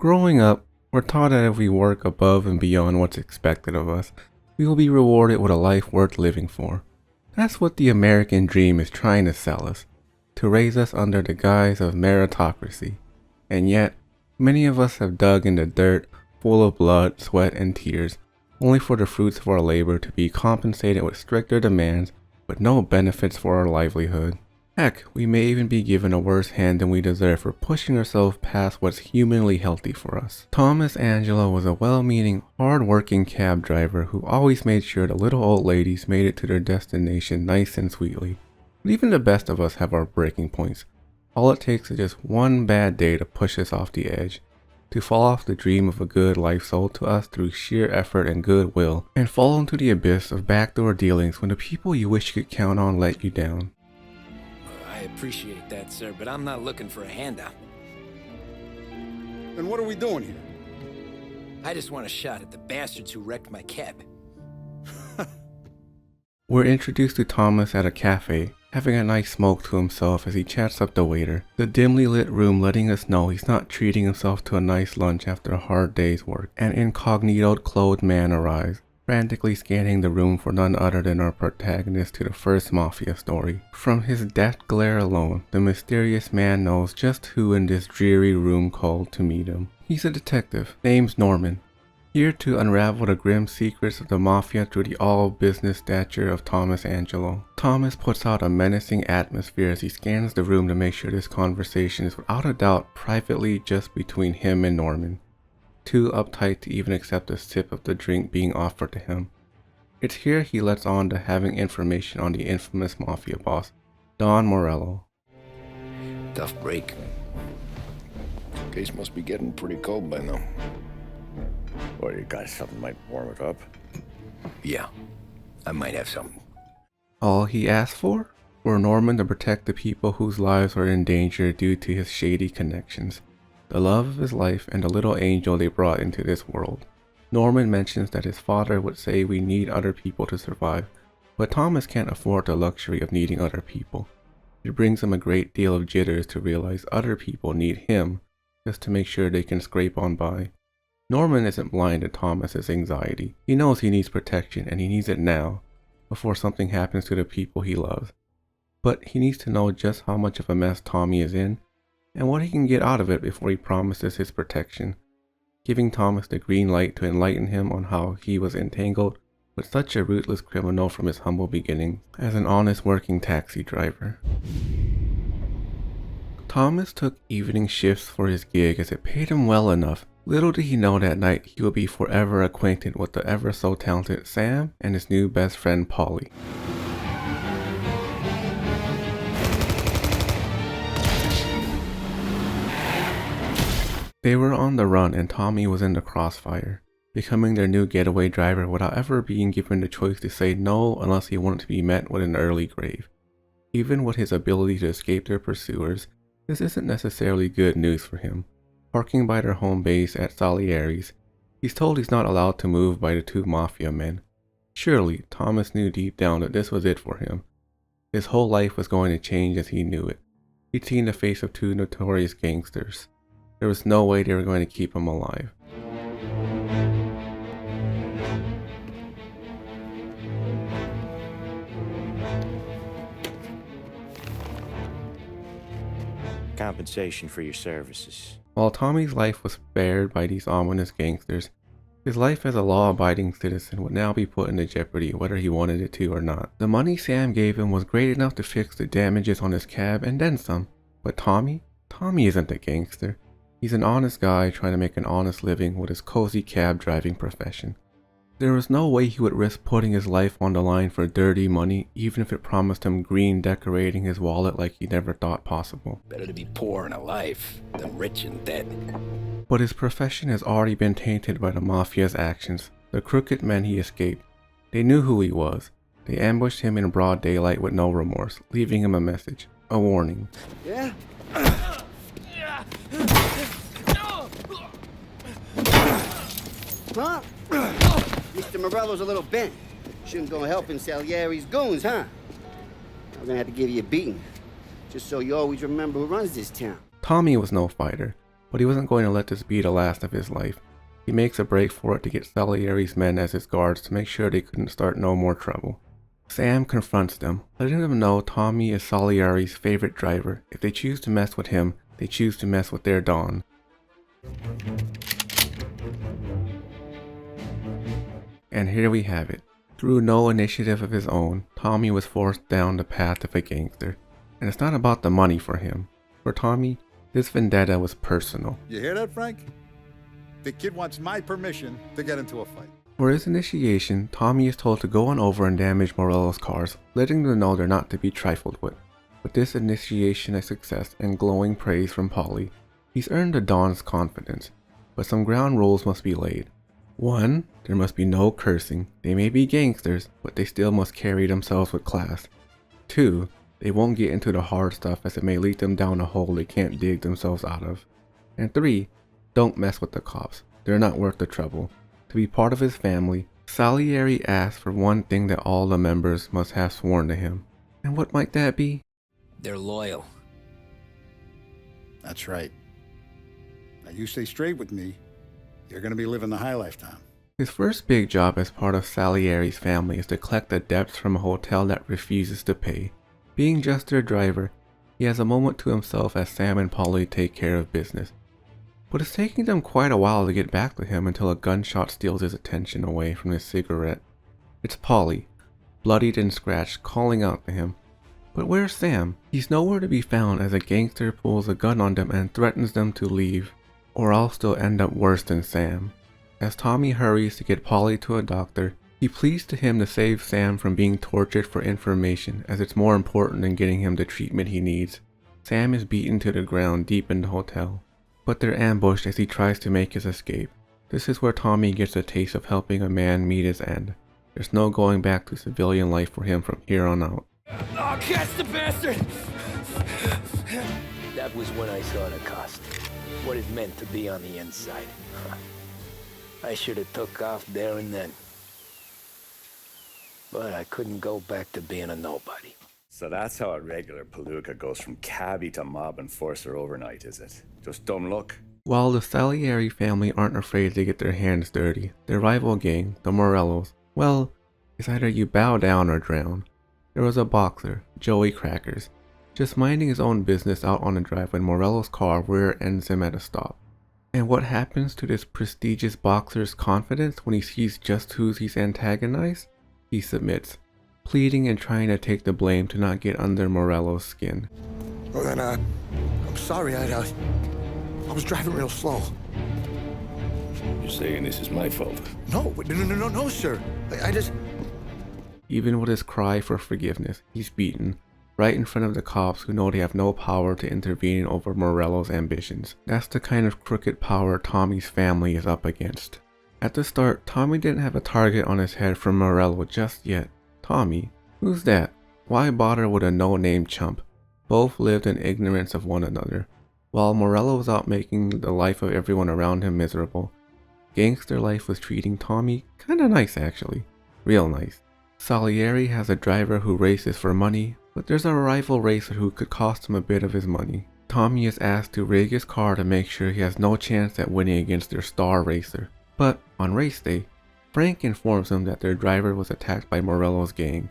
Growing up, we're taught that if we work above and beyond what's expected of us, we will be rewarded with a life worth living for. That's what the American dream is trying to sell us, to raise us under the guise of meritocracy. And yet, many of us have dug in the dirt, full of blood, sweat, and tears, only for the fruits of our labor to be compensated with stricter demands, with no benefits for our livelihood. Heck, we may even be given a worse hand than we deserve for pushing ourselves past what's humanly healthy for us. Thomas Angelo was a well-meaning, hard-working cab driver who always made sure the little old ladies made it to their destination nice and sweetly. But even the best of us have our breaking points. All it takes is just one bad day to push us off the edge, to fall off the dream of a good life sold to us through sheer effort and goodwill, and fall into the abyss of backdoor dealings when the people you wish you could count on let you down. I appreciate that, sir, but I'm not looking for a handout. Then what are we doing here? I just want a shot at the bastards who wrecked my cab. We're introduced to Thomas at a cafe, having a nice smoke to himself as he chats up the waiter, the dimly lit room letting us know he's not treating himself to a nice lunch after a hard day's work. An incognito clothed man arrives, frantically scanning the room for none other than our protagonist to the first Mafia story. From his death glare alone, the mysterious man knows just who in this dreary room called to meet him. He's a detective, named Norman, here to unravel the grim secrets of the Mafia through the all-business stature of Thomas Angelo. Thomas puts out a menacing atmosphere as he scans the room to make sure this conversation is without a doubt privately just between him and Norman, too uptight to even accept a sip of the drink being offered to him. It's here he lets on to having information on the infamous Mafia boss, Don Morello. Tough break. Case must be getting pretty cold by now. Or you got something might warm it up? Yeah, I might have something. All he asked for Norman to protect the people whose lives are in danger due to his shady connections, the love of his life, and the little angel they brought into this world. Norman mentions that his father would say we need other people to survive, but Thomas can't afford the luxury of needing other people. It brings him a great deal of jitters to realize other people need him just to make sure they can scrape on by. Norman isn't blind to Thomas's anxiety. He knows he needs protection, and he needs it now, before something happens to the people he loves. But he needs to know just how much of a mess Tommy is in, and what he can get out of it before he promises his protection, giving Thomas the green light to enlighten him on how he was entangled with such a ruthless criminal from his humble beginnings as an honest working taxi driver. Thomas took evening shifts for his gig as it paid him well enough. Little did he know that night he would be forever acquainted with the ever so talented Sam and his new best friend Polly. They were on the run and Tommy was in the crossfire, becoming their new getaway driver without ever being given the choice to say no unless he wanted to be met with an early grave. Even with his ability to escape their pursuers, this isn't necessarily good news for him. Parking by their home base at Salieri's, he's told he's not allowed to move by the two Mafia men. Surely, Thomas knew deep down that this was it for him. His whole life was going to change as he knew it. He'd seen the face of two notorious gangsters. There was no way they were going to keep him alive. Compensation for your services. While Tommy's life was spared by these ominous gangsters, his life as a law-abiding citizen would now be put into jeopardy whether he wanted it to or not. The money Sam gave him was great enough to fix the damages on his cab and then some. But Tommy isn't a gangster. He's an honest guy trying to make an honest living with his cozy cab driving profession. There was no way he would risk putting his life on the line for dirty money, even if it promised him green decorating his wallet like he never thought possible. Better to be poor and alive than rich and dead. But his profession has already been tainted by the Mafia's actions. The crooked men he escaped. They knew who he was. They ambushed him in broad daylight with no remorse, leaving him a message, a warning. Yeah? Huh? Mr. Morello's a little bent. Shouldn't go helping Salieri's goons, huh? I'm gonna have to give you a beating, just so you always remember who runs this town. Tommy was no fighter, but he wasn't going to let this be the last of his life. He makes a break for it to get Salieri's men as his guards to make sure they couldn't start no more trouble. Sam confronts them, letting them know Tommy is Salieri's favorite driver. If they choose to mess with him, they choose to mess with their Don. And here we have it. Through no initiative of his own, Tommy was forced down the path of a gangster. And it's not about the money for him. For Tommy, this vendetta was personal. You hear that, Frank? The kid wants my permission to get into a fight. For his initiation, Tommy is told to go on over and damage Morello's cars, letting them know they're not to be trifled with. With this initiation a success and glowing praise from Polly, he's earned the Don's confidence, but some ground rules must be laid. 1. There must be no cursing. They may be gangsters, but they still must carry themselves with class. 2. They won't get into the hard stuff as it may lead them down a hole they can't dig themselves out of. And 3. Don't mess with the cops. They're not worth the trouble. To be part of his family, Salieri asked for one thing that all the members must have sworn to him. And what might that be? They're loyal. That's right. Now you stay straight with me. You're gonna be living the high life, Tom. His first big job as part of Salieri's family is to collect the debts from a hotel that refuses to pay. Being just their driver, he has a moment to himself as Sam and Polly take care of business. But it's taking them quite a while to get back to him until a gunshot steals his attention away from his cigarette. It's Polly, bloodied and scratched, calling out to him. But where's Sam? He's nowhere to be found as a gangster pulls a gun on them and threatens them to leave, or else they'll end up worse than Sam. As Tommy hurries to get Polly to a doctor, he pleads to him to save Sam from being tortured for information, as it's more important than getting him the treatment he needs. Sam is beaten to the ground deep in the hotel, but they're ambushed as he tries to make his escape. This is where Tommy gets a taste of helping a man meet his end. There's no going back to civilian life for him from here on out. Oh, catch the bastard! That was when I saw the cost. What it meant to be on the inside. I should have took off there and then. But I couldn't go back to being a nobody. So that's how a regular palooka goes from cabbie to mob enforcer overnight, is it? Just dumb luck? While the Salieri family aren't afraid to get their hands dirty, their rival gang, the Morellos, well, it's either you bow down or drown. There was a boxer, Joey Crackers, just minding his own business out on the drive when Morello's car rear ends him at a stop. And what happens to this prestigious boxer's confidence when he sees just who he's antagonized? He submits, pleading and trying to take the blame to not get under Morello's skin. Well then, I'm sorry, I was driving real slow. You're saying this is my fault? No, sir. I just... Even with his cry for forgiveness, he's beaten, right in front of the cops who know they have no power to intervene over Morello's ambitions. That's the kind of crooked power Tommy's family is up against. At the start, Tommy didn't have a target on his head from Morello just yet. Tommy? Who's that? Why bother with a no-name chump? Both lived in ignorance of one another. While Morello was out making the life of everyone around him miserable, gangster life was treating Tommy kinda nice actually. Real nice. Salieri has a driver who races for money, but there's a rival racer who could cost him a bit of his money. Tommy is asked to rig his car to make sure he has no chance at winning against their star racer. But on race day, Frank informs him that their driver was attacked by Morello's gang.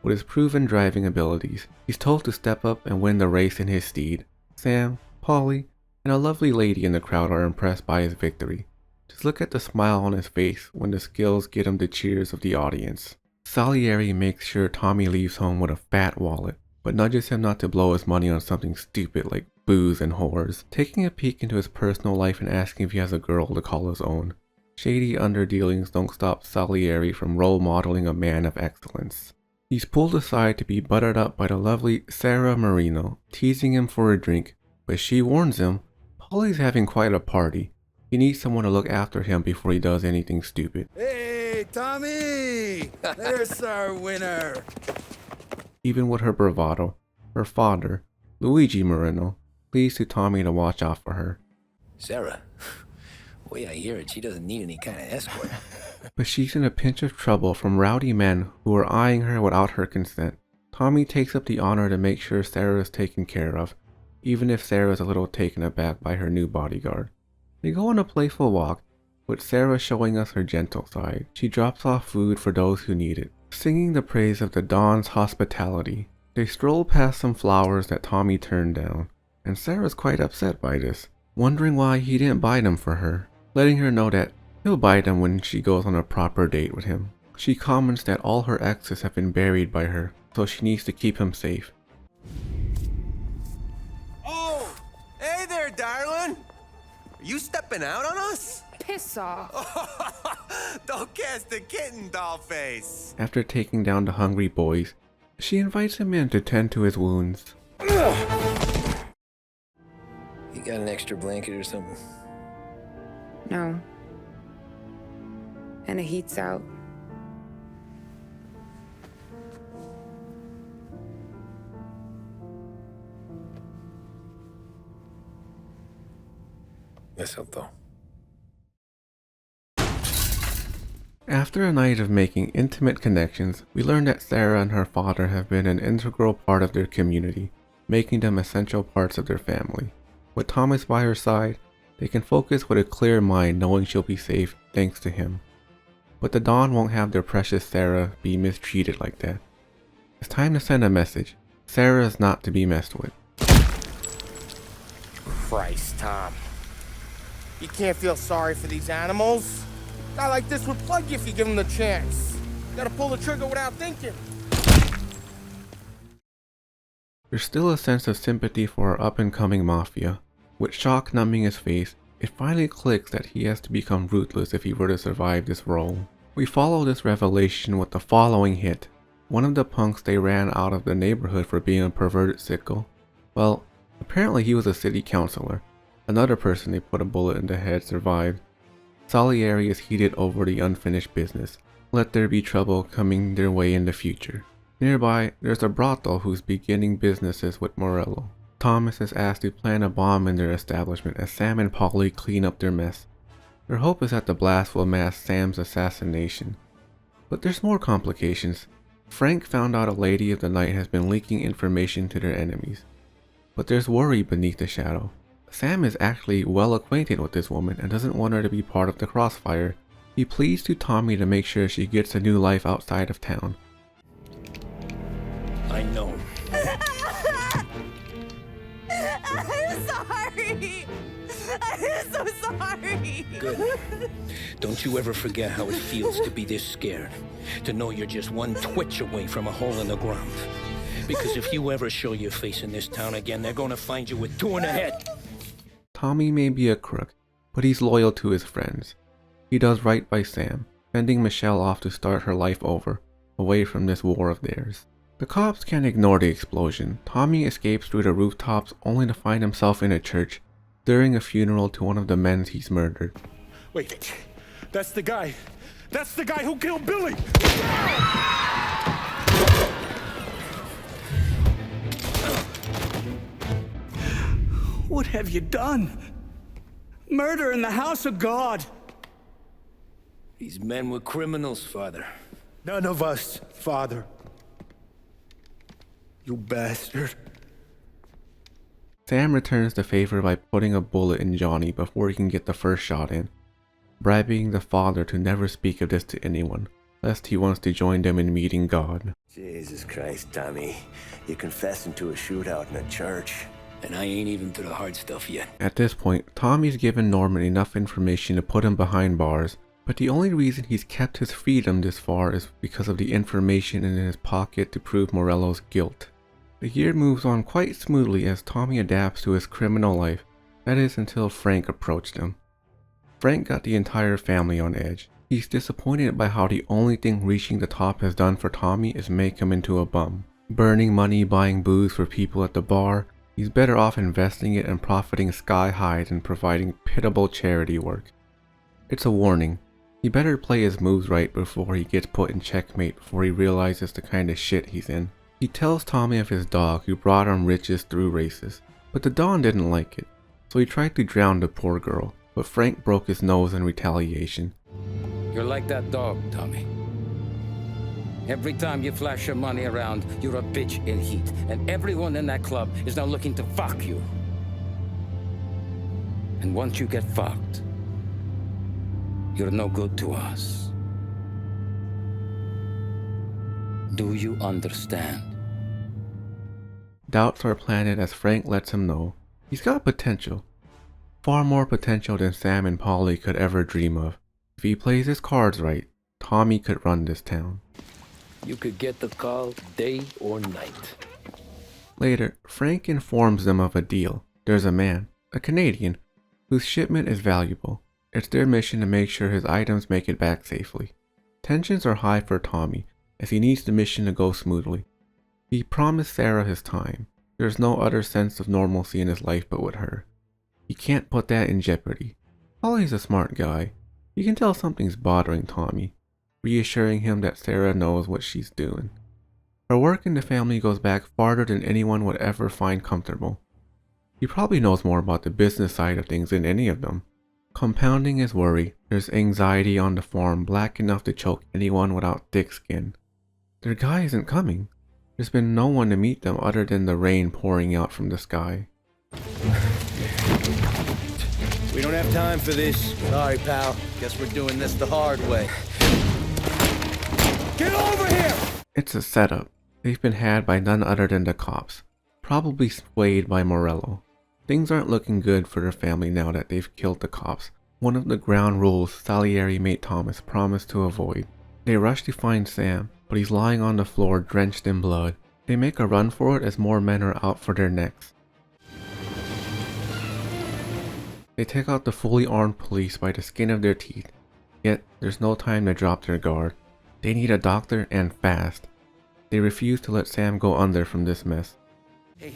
With his proven driving abilities, he's told to step up and win the race in his steed. Sam, Polly, and a lovely lady in the crowd are impressed by his victory. Just look at the smile on his face when the skills get him the cheers of the audience. Salieri makes sure Tommy leaves home with a fat wallet, but nudges him not to blow his money on something stupid like booze and whores, taking a peek into his personal life and asking if he has a girl to call his own. Shady underdealings don't stop Salieri from role modeling a man of excellence. He's pulled aside to be buttered up by the lovely Sarah Marino, teasing him for a drink, but she warns him, Polly's having quite a party. He needs someone to look after him before he does anything stupid. Hey, Tommy! There's our winner! Even with her bravado, her father, Luigi Marino, pleads to Tommy to watch out for her. Sarah, the way I hear it, she doesn't need any kind of escort. But she's in a pinch of trouble from rowdy men who are eyeing her without her consent. Tommy takes up the honor to make sure Sarah is taken care of, even if Sarah's a little taken aback by her new bodyguard. They go on a playful walk, with Sarah showing us her gentle side. She drops off food for those who need it, singing the praise of the Don's hospitality. They stroll past some flowers that Tommy turned down, and Sarah's quite upset by this, wondering why he didn't buy them for her, letting her know that he'll buy them when she goes on a proper date with him. She comments that all her exes have been buried by her, so she needs to keep him safe. Oh! Hey there, darling! Are you stepping out on us? Piss off. Don't cast a kitten, dollface! After taking down the hungry boys, she invites him in to tend to his wounds. You got an extra blanket or something? No. And the heat's out. Yes, I'll though. After a night of making intimate connections, we learn that Sarah and her father have been an integral part of their community, making them essential parts of their family. With Thomas by her side, they can focus with a clear mind knowing she'll be safe thanks to him. But the Don won't have their precious Sarah be mistreated like that. It's time to send a message. Sarah is not to be messed with. Christ, Tom. You can't feel sorry for these animals. A guy like this would plug you if you give him the chance. You gotta pull the trigger without thinking. There's still a sense of sympathy for our up-and-coming Mafia. With shock numbing his face, it finally clicks that he has to become ruthless if he were to survive this role. We follow this revelation with the following hit. One of the punks they ran out of the neighborhood for being a perverted sicko. Well, apparently he was a city councilor. Another person they put a bullet in the head survived. Salieri is heated over the unfinished business. Let there be trouble coming their way in the future. Nearby, there's a brothel who's beginning businesses with Morello. Thomas is asked to plan a bomb in their establishment as Sam and Polly clean up their mess. Their hope is that the blast will mask Sam's assassination. But there's more complications. Frank found out a lady of the night has been leaking information to their enemies. But there's worry beneath the shadow. Sam is actually well acquainted with this woman and doesn't want her to be part of the crossfire. He pleads to Tommy to make sure she gets a new life outside of town. I know. I'm sorry. I'm so sorry. Good. Don't you ever forget how it feels to be this scared. To know you're just one twitch away from a hole in the ground. Because if you ever show your face in this town again, they're gonna find you with two in the head. Tommy may be a crook, but he's loyal to his friends. He does right by Sam, sending Michelle off to start her life over, away from this war of theirs. The cops can't ignore the explosion. Tommy escapes through the rooftops only to find himself in a church during a funeral to one of the men he's murdered. Wait, that's the guy. That's the guy who killed Billy! What have you done? Murder in the house of God! These men were criminals, Father. None of us, Father. You bastard. Sam returns the favor by putting a bullet in Johnny before he can get the first shot in, bribing the father to never speak of this to anyone, lest he wants to join them in meeting God. Jesus Christ, Tommy. You're confessing to a shootout in a church. And I ain't even to the hard stuff yet. At this point, Tommy's given Norman enough information to put him behind bars, but the only reason he's kept his freedom this far is because of the information in his pocket to prove Morello's guilt. The year moves on quite smoothly as Tommy adapts to his criminal life, that is until Frank approached him. Frank got the entire family on edge. He's disappointed by how the only thing reaching the top has done for Tommy is make him into a bum. Burning money buying booze for people at the bar, he's better off investing it and profiting sky high than providing pitiable charity work. It's a warning. He better play his moves right before he gets put in checkmate before he realizes the kind of shit he's in. He tells Tommy of his dog who brought him riches through races, but the Don didn't like it, so he tried to drown the poor girl, but Frank broke his nose in retaliation. You're like that dog, Tommy. Every time you flash your money around, you're a bitch in heat. And everyone in that club is now looking to fuck you. And once you get fucked, you're no good to us. Do you understand? Doubts are planted as Frank lets him know he's got potential. Far more potential than Sam and Polly could ever dream of. If he plays his cards right, Tommy could run this town. You could get the call day or night. Later, Frank informs them of a deal. There's a man, a Canadian, whose shipment is valuable. It's their mission to make sure his items make it back safely. Tensions are high for Tommy, as he needs the mission to go smoothly. He promised Sarah his time. There's no other sense of normalcy in his life but with her. He can't put that in jeopardy. Polly's a smart guy. You can tell something's bothering Tommy, reassuring him that Sarah knows what she's doing. Her work in the family goes back farther than anyone would ever find comfortable. He probably knows more about the business side of things than any of them. Compounding his worry, there's anxiety on the farm black enough to choke anyone without thick skin. Their guy isn't coming. There's been no one to meet them other than the rain pouring out from the sky. We don't have time for this. Sorry, pal. Guess we're doing this the hard way. Get over here! It's a setup. They've been had by none other than the cops, probably swayed by Morello. Things aren't looking good for their family now that they've killed the cops, one of the ground rules Salieri mate Thomas promised to avoid. They rush to find Sam, but he's lying on the floor drenched in blood. They make a run for it as more men are out for their necks. They take out the fully armed police by the skin of their teeth, yet there's no time to drop their guard. They need a doctor and fast. They refuse to let Sam go under from this mess. Hey,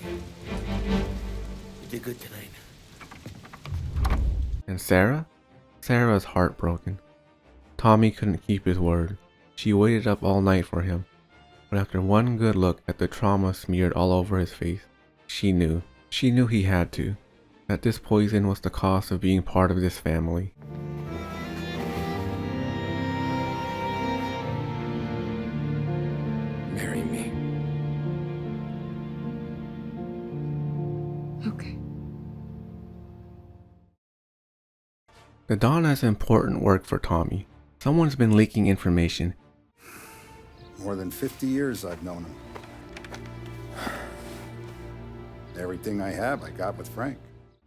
you did good tonight. And Sarah? Sarah's heartbroken. Tommy couldn't keep his word. She waited up all night for him, but after one good look at the trauma smeared all over his face, she knew he had to, that this poison was the cost of being part of this family. Marry me. Okay. The dawn has important work for Tommy. Someone's been leaking information. More than 50 years I've known him. Everything I have, I got with Frank.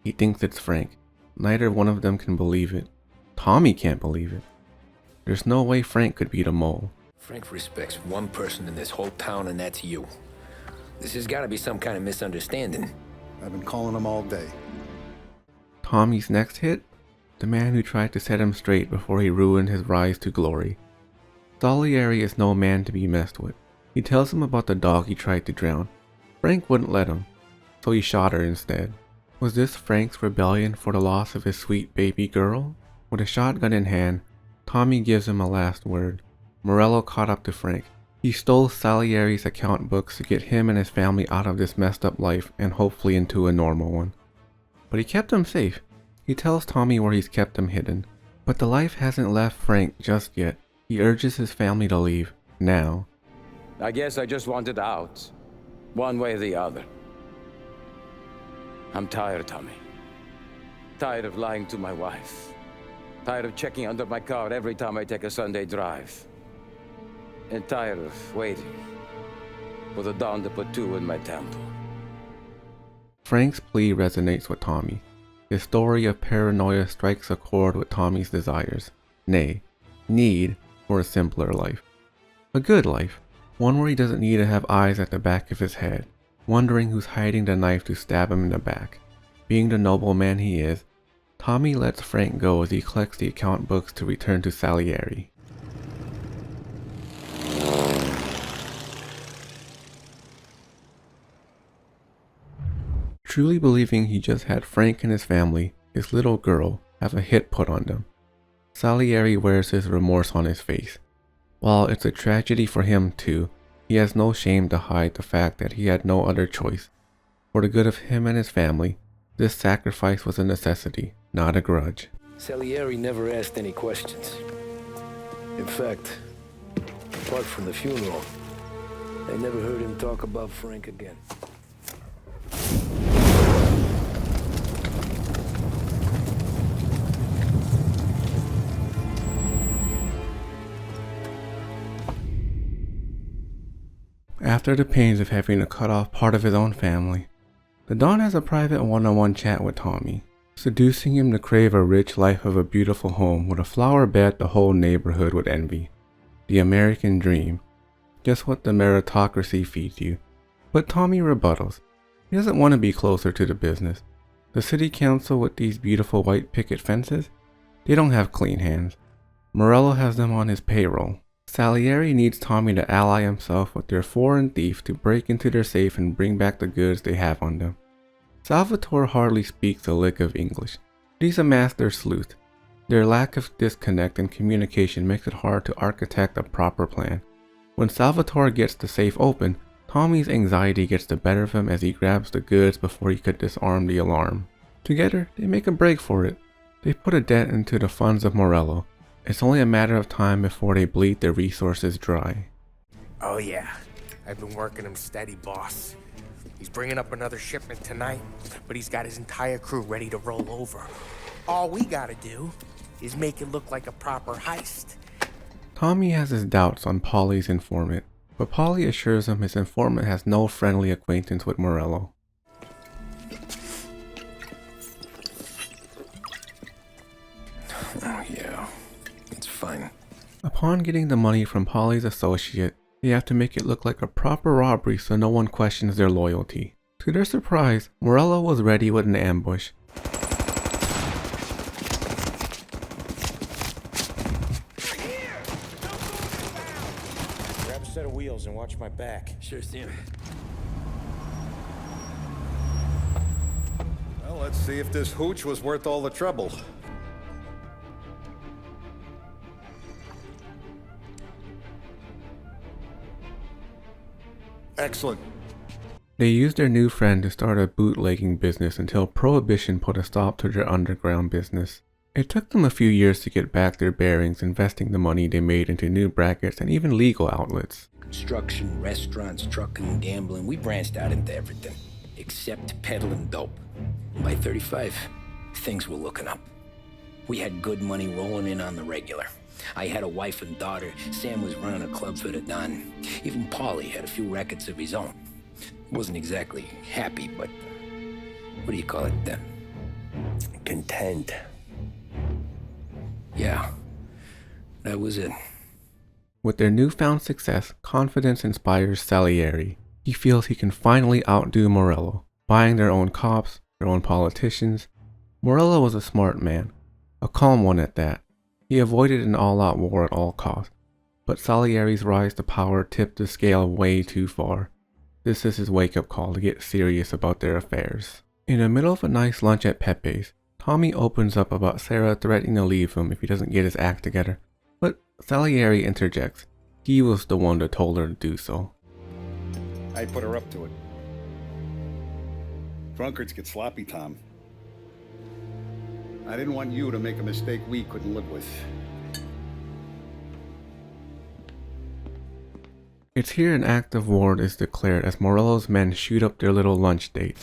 He thinks it's Frank. Neither one of them can believe it. Tommy can't believe it. There's no way Frank could beat a mole. Frank respects one person in this whole town, and that's you. This has got to be some kind of misunderstanding. I've been calling him all day. Tommy's next hit? The man who tried to set him straight before he ruined his rise to glory. Salieri is no man to be messed with. He tells him about the dog he tried to drown. Frank wouldn't let him, so he shot her instead. Was this Frank's rebellion for the loss of his sweet baby girl? With a shotgun in hand, Tommy gives him a last word. Morello caught up to Frank. He stole Salieri's account books to get him and his family out of this messed up life and hopefully into a normal one. But he kept them safe. He tells Tommy where he's kept them hidden. But the life hasn't left Frank just yet. He urges his family to leave, now. I guess I just wanted out. One way or the other. I'm tired, Tommy. Tired of lying to my wife. Tired of checking under my car every time I take a Sunday drive. And tired of waiting for the dawn to put two in my temple. Frank's plea resonates with Tommy. His story of paranoia strikes a chord with Tommy's desires. Nay, need for a simpler life. A good life. One where he doesn't need to have eyes at the back of his head, wondering who's hiding the knife to stab him in the back. Being the noble man he is, Tommy lets Frank go as he collects the account books to return to Salieri. Truly believing he just had Frank and his family, his little girl, have a hit put on them. Salieri wears his remorse on his face. While it's a tragedy for him too, he has no shame to hide the fact that he had no other choice. For the good of him and his family, this sacrifice was a necessity, not a grudge. Salieri never asked any questions. In fact, Apart from the funeral, I never heard him talk about Frank again. After the pains of having to cut off part of his own family, the Don has a private one-on-one chat with Tommy, seducing him to crave a rich life of a beautiful home with a flower bed the whole neighborhood would envy. The American dream. Just what the meritocracy feeds you. But Tommy rebuttals. He doesn't want to be closer to the business. The city council with these beautiful white picket fences? They don't have clean hands. Morello has them on his payroll. Salieri needs Tommy to ally himself with their foreign thief to break into their safe and bring back the goods they have on them. Salvatore hardly speaks a lick of English. He's a master sleuth. Their lack of disconnect and communication makes it hard to architect a proper plan. When Salvatore gets the safe open, Tommy's anxiety gets the better of him as he grabs the goods before he could disarm the alarm. Together, they make a break for it. They put a dent into the funds of Morello. It's only a matter of time before they bleed their resources dry. Oh yeah, I've been working him steady, boss. He's bringing up another shipment tonight, but he's got his entire crew ready to roll over. All we gotta do is make it look like a proper heist. Tommy has his doubts on Polly's informant, but Polly assures him his informant has no friendly acquaintance with Morello. Oh yeah, it's fine. Upon getting the money from Polly's associate, they have to make it look like a proper robbery so no one questions their loyalty. To their surprise, Morello was ready with an ambush. Grab a set of wheels and watch my back. Sure thing. Well, let's see if this hooch was worth all the trouble. Excellent. They used their new friend to start a bootlegging business until Prohibition put a stop to their underground business. It took them a few years to get back their bearings, investing the money they made into new brackets and even legal outlets. Construction, restaurants, trucking, gambling, we branched out into everything, except peddling dope. By 35, things were looking up. We had good money rolling in on the regular. I had a wife and daughter. Sam was running a club for the Don. Even Paulie had a few records of his own. Wasn't exactly happy, but what do you call it then? Content. Yeah, that was it. With their newfound success, confidence inspires Salieri. He feels he can finally outdo Morello, buying their own cops, their own politicians. Morello was a smart man, a calm one at that. He avoided an all-out war at all costs, but Salieri's rise to power tipped the scale way too far. This is his wake-up call to get serious about their affairs. In the middle of a nice lunch at Pepe's, Tommy opens up about Sarah threatening to leave him if he doesn't get his act together, but Salieri interjects. He was the one that told her to do so. I put her up to it. Drunkards get sloppy, Tom. I didn't want you to make a mistake we couldn't live with. It's here an act of war is declared as Morello's men shoot up their little lunch date.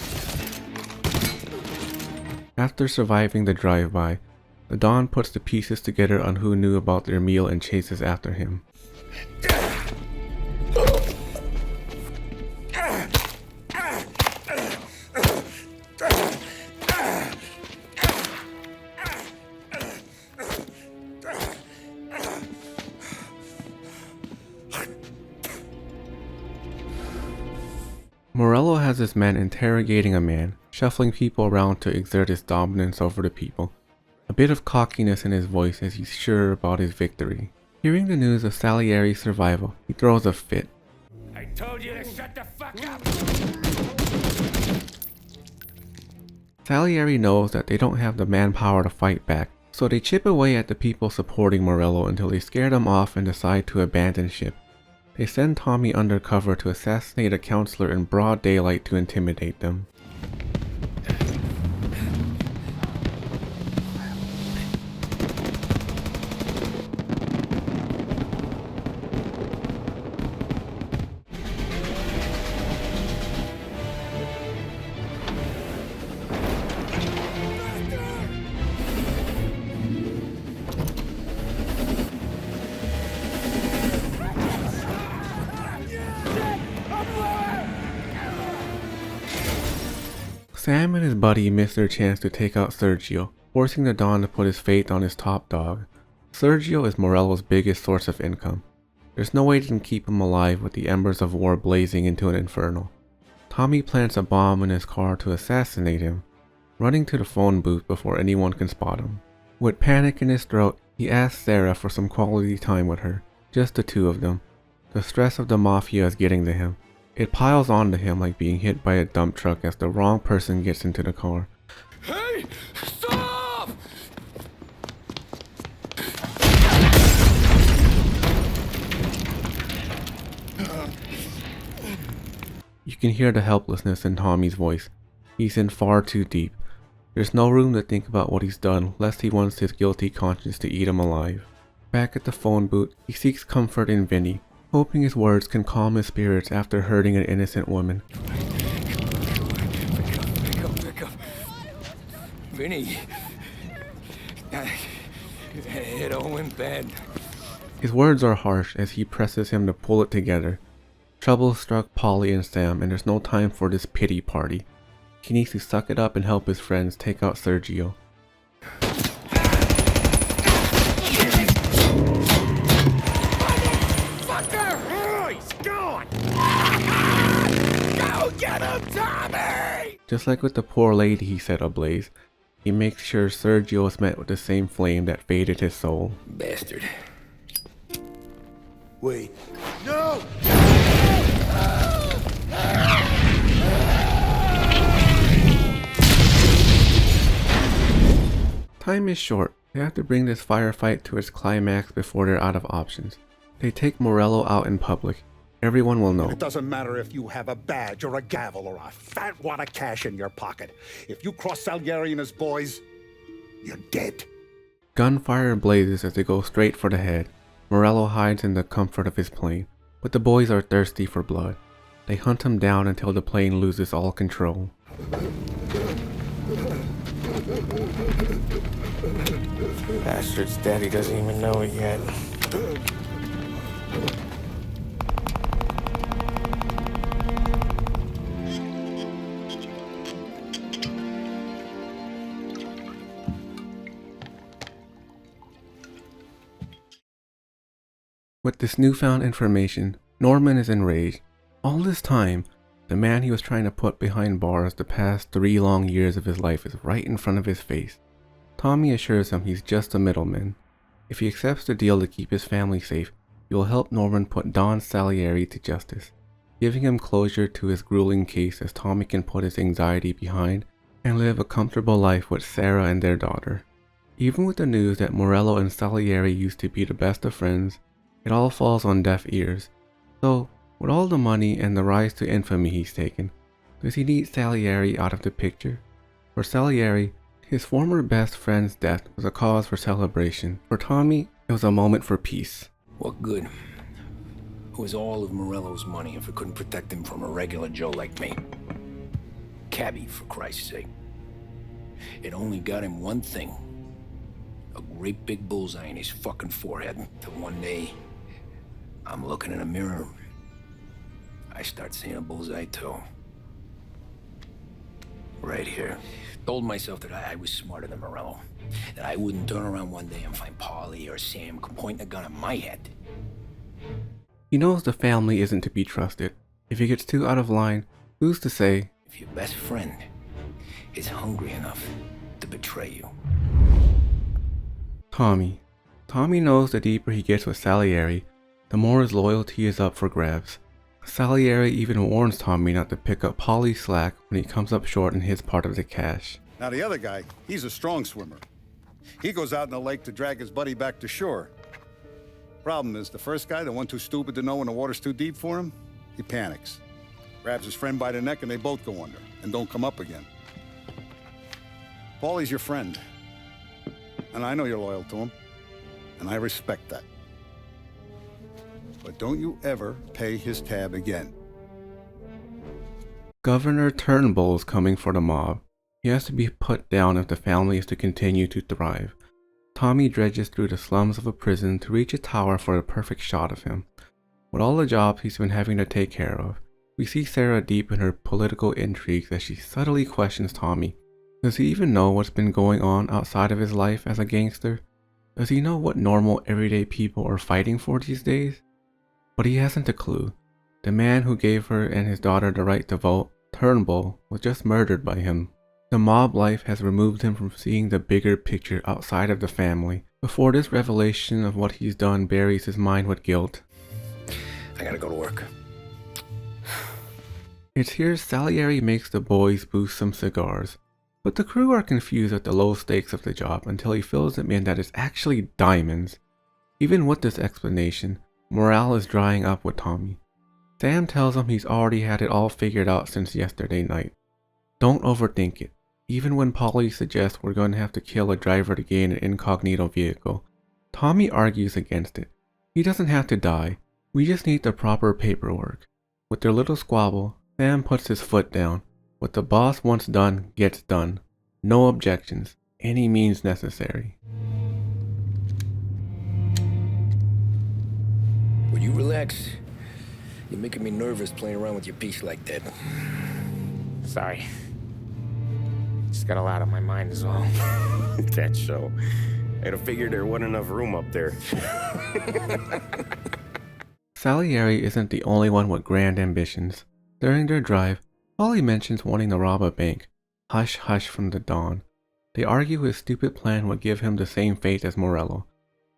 After surviving the drive-by, the Don puts the pieces together on who knew about their meal and chases after him. Morello has his men interrogating a man, shuffling people around to exert his dominance over the people. A bit of cockiness in his voice as he's sure about his victory. Hearing the news of Salieri's survival, he throws a fit. I told you to shut the fuck up! Salieri knows that they don't have the manpower to fight back, so they chip away at the people supporting Morello until they scare them off and decide to abandon ship. They send Tommy undercover to assassinate a counselor in broad daylight to intimidate them. Sam and his buddy miss their chance to take out Sergio, forcing the Don to put his faith on his top dog. Sergio is Morello's biggest source of income. There's no way they can keep him alive with the embers of war blazing into an inferno. Tommy plants a bomb in his car to assassinate him, running to the phone booth before anyone can spot him. With panic in his throat, he asks Sarah for some quality time with her, just the two of them. The stress of the Mafia is getting to him. It piles onto him like being hit by a dump truck as the wrong person gets into the car. Hey! Stop! You can hear the helplessness in Tommy's voice. He's in far too deep. There's no room to think about what he's done, lest he wants his guilty conscience to eat him alive. Back at the phone booth, he seeks comfort in Vinny, hoping his words can calm his spirits after hurting an innocent woman. Pick up. Vinny. It all went bad. His words are harsh as he presses him to pull it together. Trouble struck Polly and Sam, and there's no time for this pity party. He needs to suck it up and help his friends take out Sergio. Fucker! Oh, he's gone! Go get him, Tommy! Just like with the poor lady he set ablaze, he makes sure Sergio is met with the same flame that faded his soul. Bastard. Wait. No! Time is short. They have to bring this firefight to its climax before they're out of options. They take Morello out in public. Everyone will know. It doesn't matter if you have a badge or a gavel or a fat wad of cash in your pocket. If you cross Salieri and his boys, you're dead. Gunfire blazes as they go straight for the head. Morello hides in the comfort of his plane, but the boys are thirsty for blood. They hunt him down until the plane loses all control. Bastard's daddy doesn't even know it yet. With this newfound information, Norman is enraged. All this time, the man he was trying to put behind bars the past 3 long years of his life is right in front of his face. Tommy assures him he's just a middleman. If he accepts the deal to keep his family safe, he will help Norman put Don Salieri to justice, giving him closure to his grueling case as Tommy can put his anxiety behind and live a comfortable life with Sarah and their daughter. Even with the news that Morello and Salieri used to be the best of friends, it all falls on deaf ears. So, with all the money and the rise to infamy he's taken, does he need Salieri out of the picture? For Salieri, his former best friend's death was a cause for celebration. For Tommy, it was a moment for peace. What good was all of Morello's money if it couldn't protect him from a regular Joe like me? Cabby, for Christ's sake. It only got him one thing. A great big bullseye in his fucking forehead. Till one day, I'm looking in a mirror. I start seeing a bullseye too. Right here. Told myself that I was smarter than Morello. That I wouldn't turn around one day and find Polly or Sam pointing a gun at my head. He knows the family isn't to be trusted. If he gets too out of line, who's to say? If your best friend is hungry enough to betray you. Tommy. Tommy knows the deeper he gets with Salieri, the more his loyalty is up for grabs. Salieri even warns Tommy not to pick up Polly's slack when he comes up short in his part of the cash. Now the other guy, he's a strong swimmer. He goes out in the lake to drag his buddy back to shore. Problem is, the first guy, the one too stupid to know when the water's too deep for him, he panics. Grabs his friend by the neck and they both go under and don't come up again. Paulie's your friend. And I know you're loyal to him. And I respect that. But don't you ever pay his tab again. Governor Turnbull's coming for the mob. He has to be put down if the family is to continue to thrive. Tommy dredges through the slums of a prison to reach a tower for a perfect shot of him. With all the jobs he's been having to take care of, We see Sarah deep in her political intrigues as she subtly questions Tommy. Does he even know what's been going on outside of his life as a gangster? Does he know what normal everyday people are fighting for these days? But he hasn't a clue. The man who gave her and his daughter the right to vote, Turnbull, was just murdered by him. The mob life has removed him from seeing the bigger picture outside of the family, before this revelation of what he's done buries his mind with guilt. I gotta go to work. It's here Salieri makes the boys boost some cigars, but the crew are confused at the low stakes of the job until he fills them in that it's actually diamonds. Even with this explanation, morale is drying up with Tommy. Sam tells him he's already had it all figured out since yesterday night. Don't overthink it. Even when Polly suggests we're going to have to kill a driver to gain an incognito vehicle, Tommy argues against it. He doesn't have to die. We just need the proper paperwork. With their little squabble, Sam puts his foot down. What the boss wants done gets done. No objections. Any means necessary. Will you relax? You're making me nervous playing around with your piece like that. Sorry. Just got a lot on my mind is all. That's so. I'd have figured there wasn't enough room up there. Salieri isn't the only one with grand ambitions. During their drive, Polly mentions wanting to rob a bank. Hush hush from the dawn. They argue his stupid plan would give him the same fate as Morello.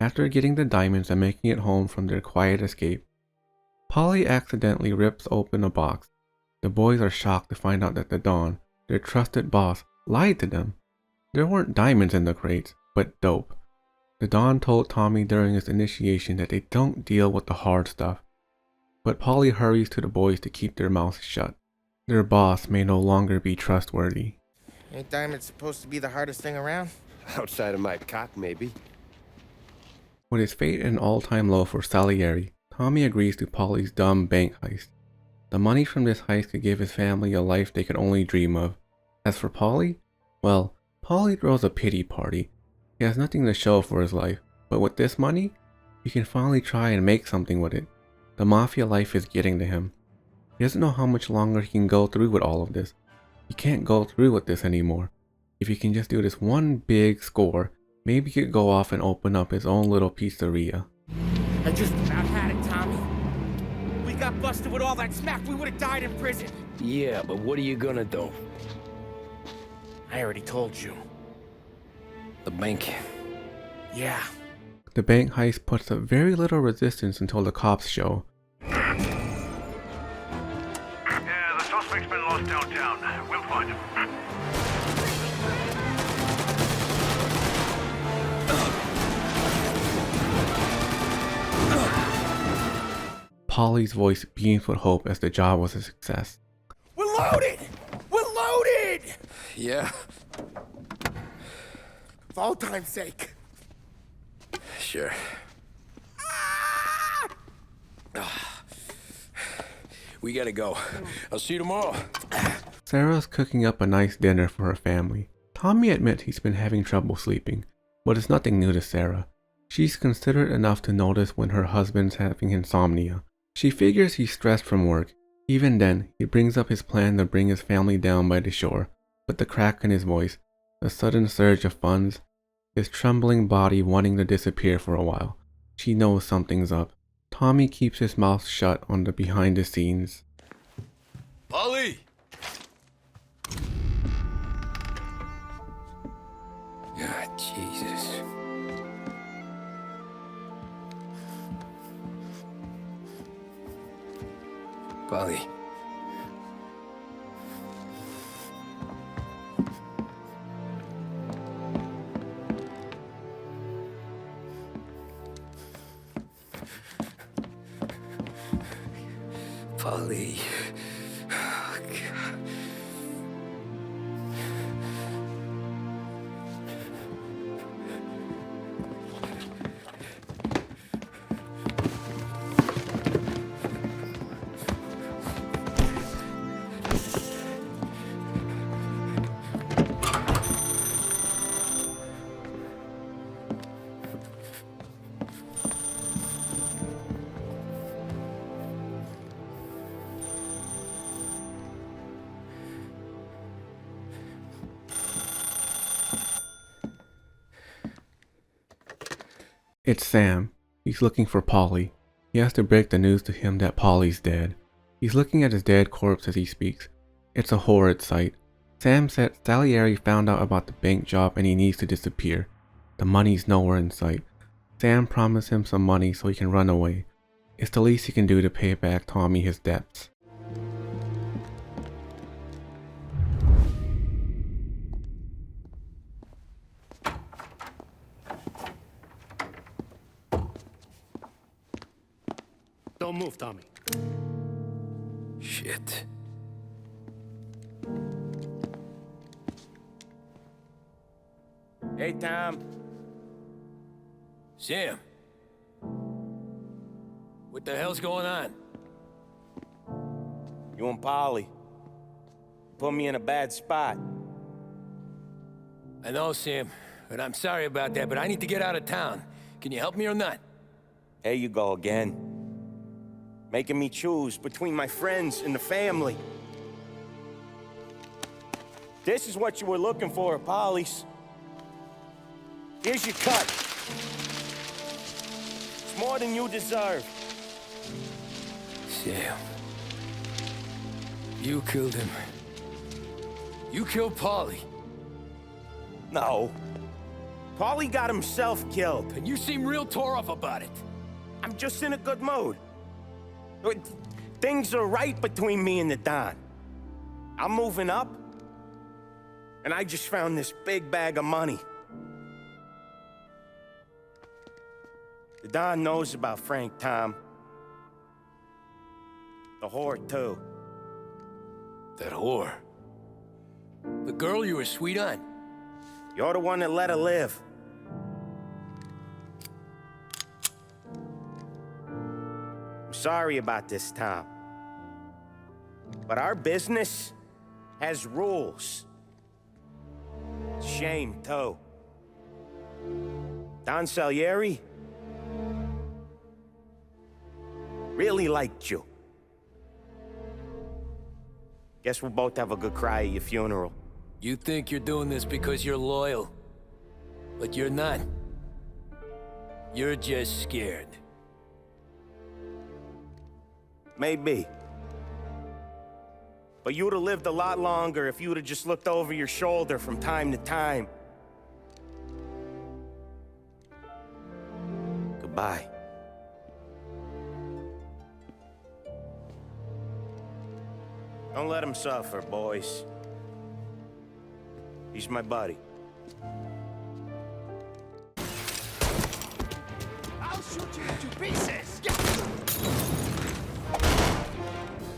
After getting the diamonds and making it home from their quiet escape, Polly accidentally rips open a box. The boys are shocked to find out that the Don, their trusted boss, lied to them. There weren't diamonds in the crates, but dope. The Don told Tommy during his initiation that they don't deal with the hard stuff. But Polly hurries to the boys to keep their mouths shut. Their boss may no longer be trustworthy. Ain't diamonds supposed to be the hardest thing around? Outside of my cock, maybe. With his fate at an all-time low for Salieri, Tommy agrees to Polly's dumb bank heist. The money from this heist could give his family a life they could only dream of. As for Polly, well, Polly throws a pity party. He has nothing to show for his life, but with this money, he can finally try and make something with it. The Mafia life is getting to him. He doesn't know how much longer he can go through with all of this. He can't go through with this anymore. If he can just do this one big score, maybe he could go off and open up his own little pizzeria. I just about had it, Tommy. We got busted with all that smack, we would have died in prison. Yeah, but what are you gonna do? I already told you. The bank. Yeah. The bank heist puts up very little resistance until the cops show. Yeah, the suspect's been lost downtown. We'll find him. Polly's voice beams with hope as the job was a success. We're loaded! We're loaded! Yeah. For all time's sake. Sure. We gotta go. I'll see you tomorrow. Sarah's cooking up a nice dinner for her family. Tommy admits he's been having trouble sleeping, but it's nothing new to Sarah. She's considerate enough to notice when her husband's having insomnia. She figures he's stressed from work. Even then, he brings up his plan to bring his family down by the shore, but the crack in his voice, the sudden surge of funds, his trembling body wanting to disappear for a while. She knows something's up. Tommy keeps his mouth shut on the behind the scenes. Polly! Ah, Jesus. Polly. Polly. Oh, God. It's Sam. He's looking for Polly. He has to break the news to him that Polly's dead. He's looking at his dead corpse as he speaks. It's a horrid sight. Sam said Salieri found out about the bank job and he needs to disappear. The money's nowhere in sight. Sam promised him some money so he can run away. It's the least he can do to pay back Tommy his debts. Don't move, Tommy. Shit. Hey, Tom. Sam. What the hell's going on? You and Polly put me in a bad spot. I know, Sam, but I'm sorry about that, but I need to get out of town. Can you help me or not? There you go again. Making me choose between my friends and the family. This is what you were looking for at Polly's. Here's your cut. It's more than you deserve. Sam. You killed him. You killed Polly. No. Polly got himself killed. And you seem real tore up about it. I'm just in a good mood. Things are right between me and the Don. I'm moving up, and I just found this big bag of money. The Don knows about Frank, Tom. The whore, too. That whore? The girl you were sweet on? You're the one that let her live. I'm sorry about this, Tom. But our business has rules. Shame, too. Don Salieri really liked you. Guess we'll both have a good cry at your funeral. You think you're doing this because you're loyal, but you're not. You're just scared. Maybe. But you'd have lived a lot longer if you'd have just looked over your shoulder from time to time. Goodbye. Don't let him suffer, boys. He's my buddy. I'll shoot you into pieces!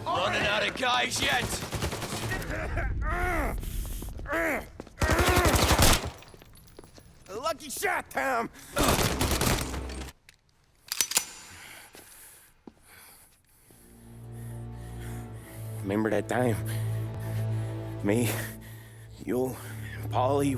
Running out of guys yet? Lucky shot, Tom! Remember that time? Me, you, and Polly.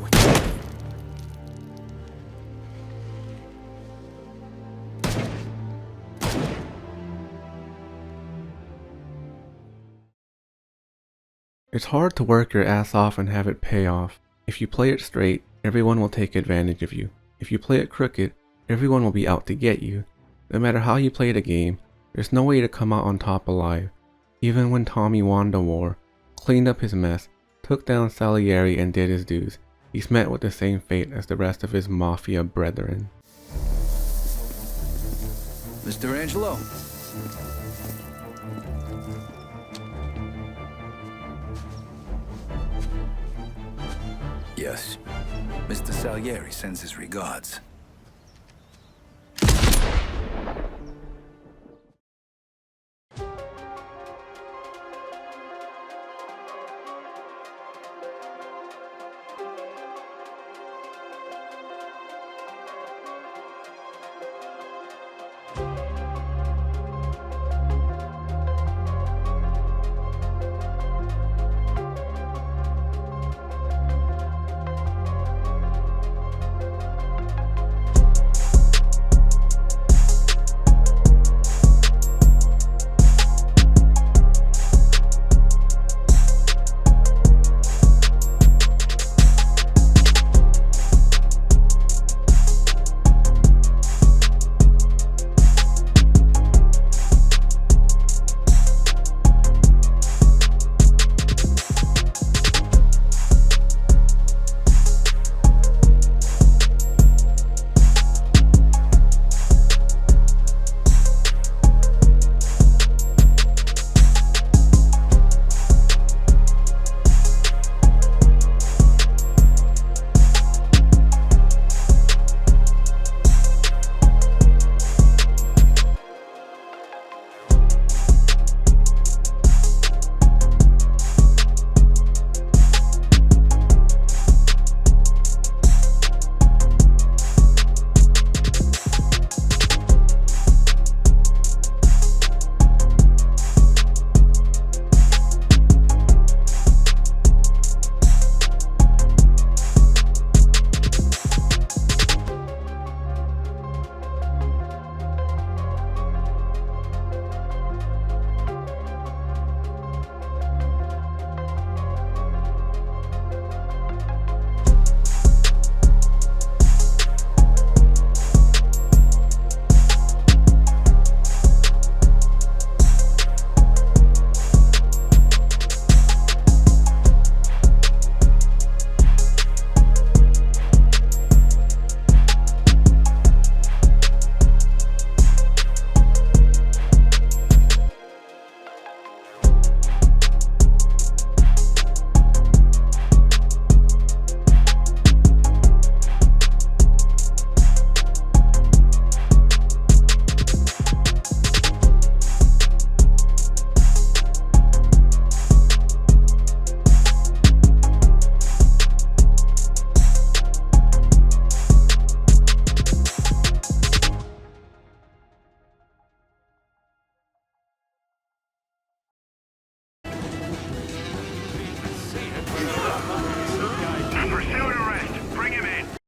It's hard to work your ass off and have it pay off. If you play it straight, everyone will take advantage of you. If you play it crooked, everyone will be out to get you. No matter how you play the game, there's no way to come out on top alive. Even when Tommy won the war, cleaned up his mess, took down Salieri and did his dues, he's met with the same fate as the rest of his Mafia brethren. Mr. Angelo. Yes. Mr. Salieri sends his regards.